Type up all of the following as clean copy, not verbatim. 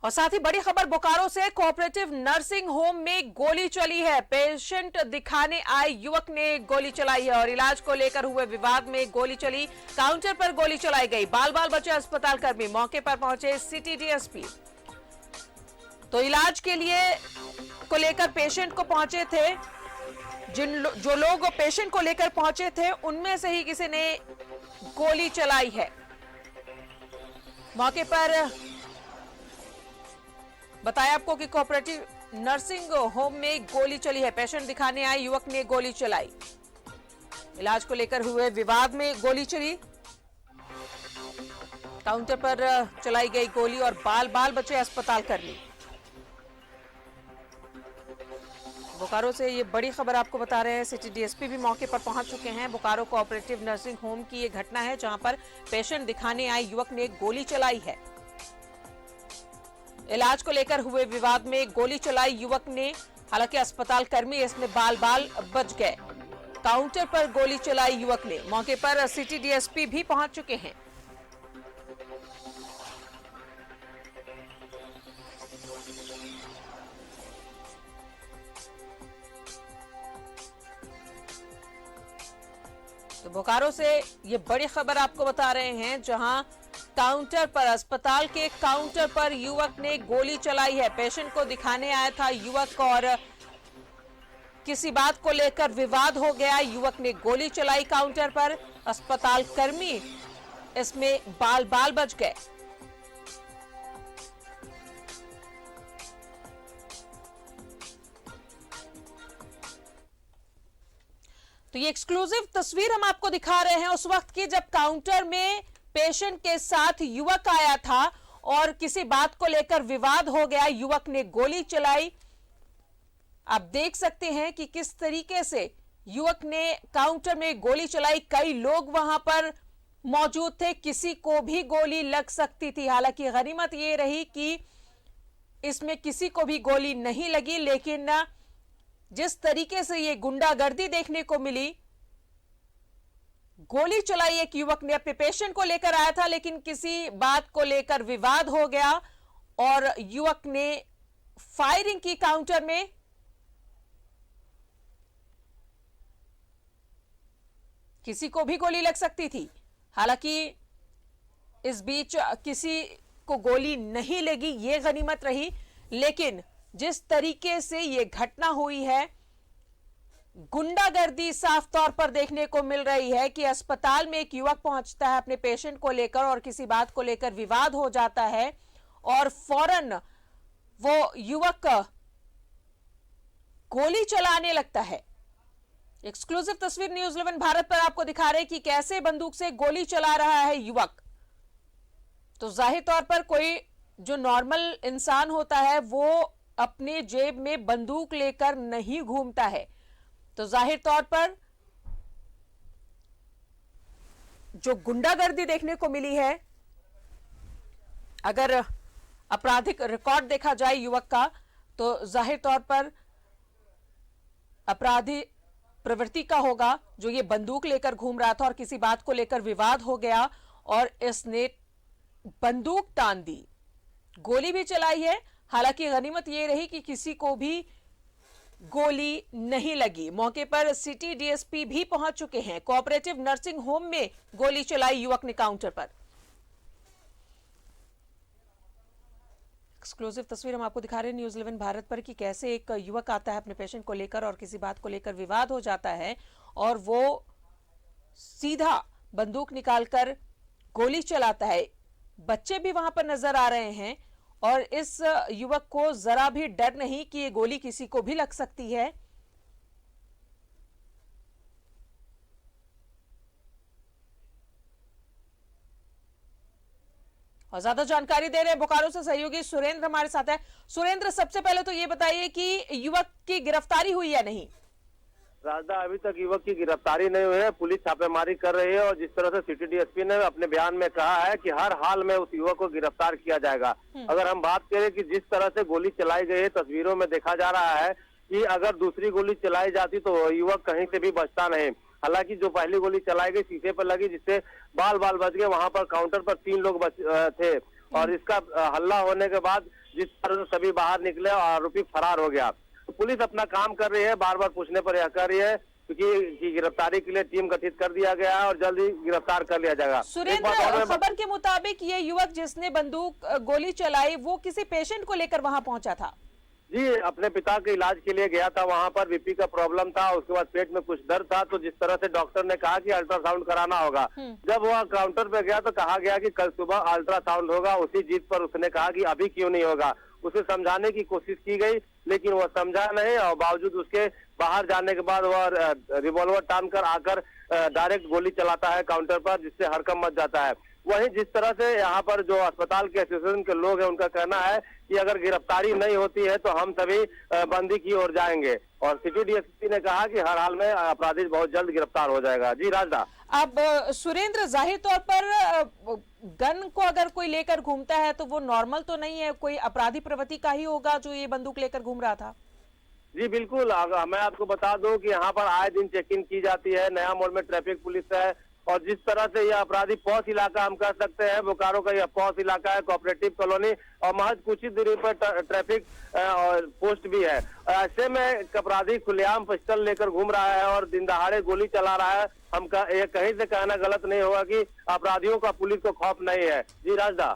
और साथ ही बड़ी खबर बोकारो से, कोऑपरेटिव नर्सिंग होम में गोली चली है। पेशेंट दिखाने आए युवक ने गोली चलाई है और इलाज को लेकर हुए विवाद में गोली चली। काउंटर पर गोली चलाई गई। बाल बाल बचे अस्पताल कर्मी। मौके पर पहुंचे सिटी डीएसपी। तो इलाज के लिए को लेकर पेशेंट को पहुंचे थे। जो लोग पेशेंट को लेकर पहुंचे थे उनमें से ही किसी ने गोली चलाई है। मौके पर बताया आपको कि कोऑपरेटिव नर्सिंग होम में गोली चली है। पेशेंट दिखाने आए युवक ने गोली चलाई। इलाज को लेकर हुए विवाद में गोली चली। काउंटर पर चलाई गई गोली और बाल बाल बचे अस्पताल कर्मी। बोकारो से ये बड़ी खबर आपको बता रहे हैं। सिटी डीएसपी भी मौके पर पहुंच चुके हैं। बोकारो कोऑपरेटिव नर्सिंग होम की ये घटना है जहां पर पेशेंट दिखाने आए युवक ने गोली चलाई है। इलाज को लेकर हुए विवाद में गोली चलाई युवक ने। हालांकि अस्पताल कर्मी इसमें बाल बाल बच गए। काउंटर पर गोली चलाई युवक ने। मौके पर सिटी डीएसपी भी पहुंच चुके हैं। तो बोकारो से ये बड़ी खबर आपको बता रहे हैं जहां काउंटर पर, अस्पताल के काउंटर पर युवक ने गोली चलाई है। पेशेंट को दिखाने आया था युवक और किसी बात को लेकर विवाद हो गया। युवक ने गोली चलाई काउंटर पर। अस्पताल कर्मी इसमें बाल बाल बच गए। तो ये एक्सक्लूसिव तस्वीर हम आपको दिखा रहे हैं उस वक्त की जब काउंटर में पेशेंट के साथ युवक आया था और किसी बात को लेकर विवाद हो गया। युवक ने गोली चलाई। आप देख सकते हैं कि किस तरीके से युवक ने काउंटर में गोली चलाई। कई लोग वहां पर मौजूद थे। किसी को भी गोली लग सकती थी। हालांकि गनीमत ये रही कि इसमें किसी को भी गोली नहीं लगी। लेकिन जिस तरीके से ये गुंडागर्दी देखने को मिली, गोली चलाई एक युवक ने। अपने पेशेंट को लेकर आया था लेकिन किसी बात को लेकर विवाद हो गया और युवक ने फायरिंग की काउंटर में। किसी को भी गोली लग सकती थी। हालांकि इस बीच किसी को गोली नहीं लगी, ये गनीमत रही। लेकिन जिस तरीके से ये घटना हुई है, गुंडागर्दी साफ तौर पर देखने को मिल रही है कि अस्पताल में एक युवक पहुंचता है अपने पेशेंट को लेकर और किसी बात को लेकर विवाद हो जाता है और फौरन वो युवक गोली चलाने लगता है। एक्सक्लूसिव तस्वीर न्यूज़ 11 भारत पर आपको दिखा रहे हैं कि कैसे बंदूक से गोली चला रहा है युवक। तो जाहिर तौर पर कोई जो नॉर्मल इंसान होता है वो अपने जेब में बंदूक लेकर नहीं घूमता है। तो जाहिर तौर पर जो गुंडागर्दी देखने को मिली है, अगर आपराधिक रिकॉर्ड देखा जाए युवक का, तो जाहिर तौर पर अपराधी प्रवृत्ति का होगा। जो ये बंदूक लेकर घूम रहा था और किसी बात को लेकर विवाद हो गया और इसने बंदूक तान दी, गोली भी चलाई है। हालांकि गनीमत यह रही कि किसी को भी गोली नहीं लगी। मौके पर सिटी डीएसपी भी पहुंच चुके हैं। कोऑपरेटिव नर्सिंग होम में गोली चलाई युवक ने काउंटर पर। एक्सक्लूसिव तस्वीर हम आपको दिखा रहे हैं न्यूज़ 11 भारत पर कि कैसे एक युवक आता है अपने पेशेंट को लेकर और किसी बात को लेकर विवाद हो जाता है और वो सीधा बंदूक निकालकर गोली चलाता है। बच्चे भी वहां पर नजर आ रहे हैं और इस युवक को जरा भी डर नहीं कि ये गोली किसी को भी लग सकती है। और ज्यादा जानकारी दे रहे हैं बोकारो से सहयोगी सुरेंद्र हमारे साथ है। सुरेंद्र, सबसे पहले तो ये बताइए कि युवक की गिरफ्तारी हुई या नहीं? राजदा, अभी तक युवक की गिरफ्तारी नहीं हुई है। पुलिस छापेमारी कर रही है और जिस तरह से सिटी डीएसपी ने अपने बयान में कहा है कि हर हाल में उस युवक को गिरफ्तार किया जाएगा। अगर हम बात करें कि जिस तरह से गोली चलाई गई है, तस्वीरों में देखा जा रहा है कि अगर दूसरी गोली चलाई जाती तो युवक कहीं से भी बचता नहीं। हालांकि जो पहली गोली चलाई गई शीशे पर लगी, जिससे बाल बाल बच गए। वहां पर काउंटर पर 3 लोग थे और इसका हल्ला होने के बाद जिस तरह से सभी बाहर निकले और आरोपी फरार हो गया। तो पुलिस अपना काम कर रही है, बार बार पूछने पर यह कर रही है क्योंकि गिरफ्तारी के लिए टीम गठित कर दिया गया है और जल्द ही गिरफ्तार कर लिया जाएगा। सुरेंद्र, खबर के मुताबिक ये युवक जिसने बंदूक गोली चलाई वो किसी पेशेंट को लेकर वहां पहुंचा था। जी, अपने पिता के इलाज के लिए गया था, वहां पर बीपी का प्रॉब्लम था, उसके बाद पेट में कुछ दर्द था, तो जिस तरह से डॉक्टर ने कहा कि अल्ट्रासाउंड कराना होगा। जब वह काउंटर पे गया तो कहा गया कि कल सुबह अल्ट्रासाउंड होगा। उसी जिद पर उसने कहा कि अभी क्यों नहीं होगा। उसे समझाने की कोशिश की गई लेकिन वह समझा नहीं और बावजूद उसके बाहर जाने के बाद वह रिवॉल्वर तान कर आकर डायरेक्ट गोली चलाता है काउंटर पर, जिससे हड़कंप मच जाता है। वहीं जिस तरह से यहाँ पर जो अस्पताल के एसोसिएशन के लोग हैं उनका कहना है कि अगर गिरफ्तारी नहीं होती है तो हम सभी बंदी की ओर जाएंगे और सिटी डीएसपी ने कहा कि हर हाल में अपराधी बहुत जल्द गिरफ्तार हो जाएगा। जी राजदा। अब सुरेंद्र, जाहिर तौर पर गन को अगर कोई लेकर घूमता है तो वो नॉर्मल तो नहीं है, कोई अपराधी प्रवृत्ति का ही होगा जो ये बंदूक लेकर घूम रहा था। जी बिल्कुल, मैं आपको बता दूं कि यहाँ पर आए दिन चेकिंग की जाती है। नया मोड़ में ट्रैफिक पुलिस है और जिस तरह से यह अपराधी पॉश इलाका हम कह सकते हैं, बोकारो का यह पॉश इलाका है, कोऑपरेटिव कॉलोनी और महज कुछ ही दूरी पर ट्रैफिक पोस्ट भी है। ऐसे में अपराधी खुलेआम पिस्टल लेकर घूम रहा है और दिन दहाड़े गोली चला रहा है। ये कहीं से कहना गलत नहीं होगा कि अपराधियों का पुलिस को खौफ नहीं है। जी राजदा।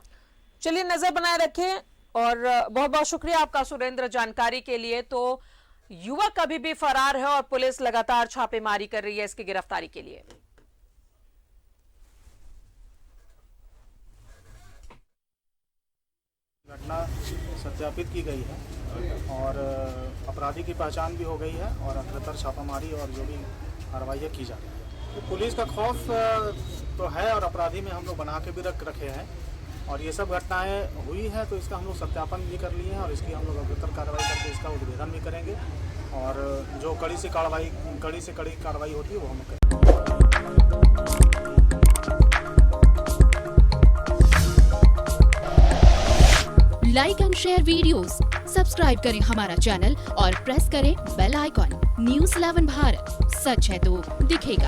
चलिए, नजर बनाए रखें और बहुत बहुत शुक्रिया आपका सुरेंद्र जानकारी के लिए। तो युवक अभी भी फरार है और पुलिस लगातार छापेमारी कर रही है इसकी गिरफ्तारी के लिए। घटना सत्यापित की गई है और अपराधी की पहचान भी हो गई है और अग्रतर छापामारी और जो भी कार्रवाई की जा रही है। तो पुलिस का खौफ तो है और अपराधी में हम लोग बना के भी रखे हैं और ये सब घटनाएं हुई हैं तो इसका हम लोग सत्यापन भी कर लिए हैं और इसकी हम लोग अग्रतर कार्रवाई करके इसका उद्भेदन भी करेंगे और जो कड़ी से कड़ी कार्रवाई होती है वो हम करेंगे। Like and share videos, subscribe करें हमारा चैनल और प्रेस करें बेल आइकॉन। News 11 भारत, सच है तो दिखेगा।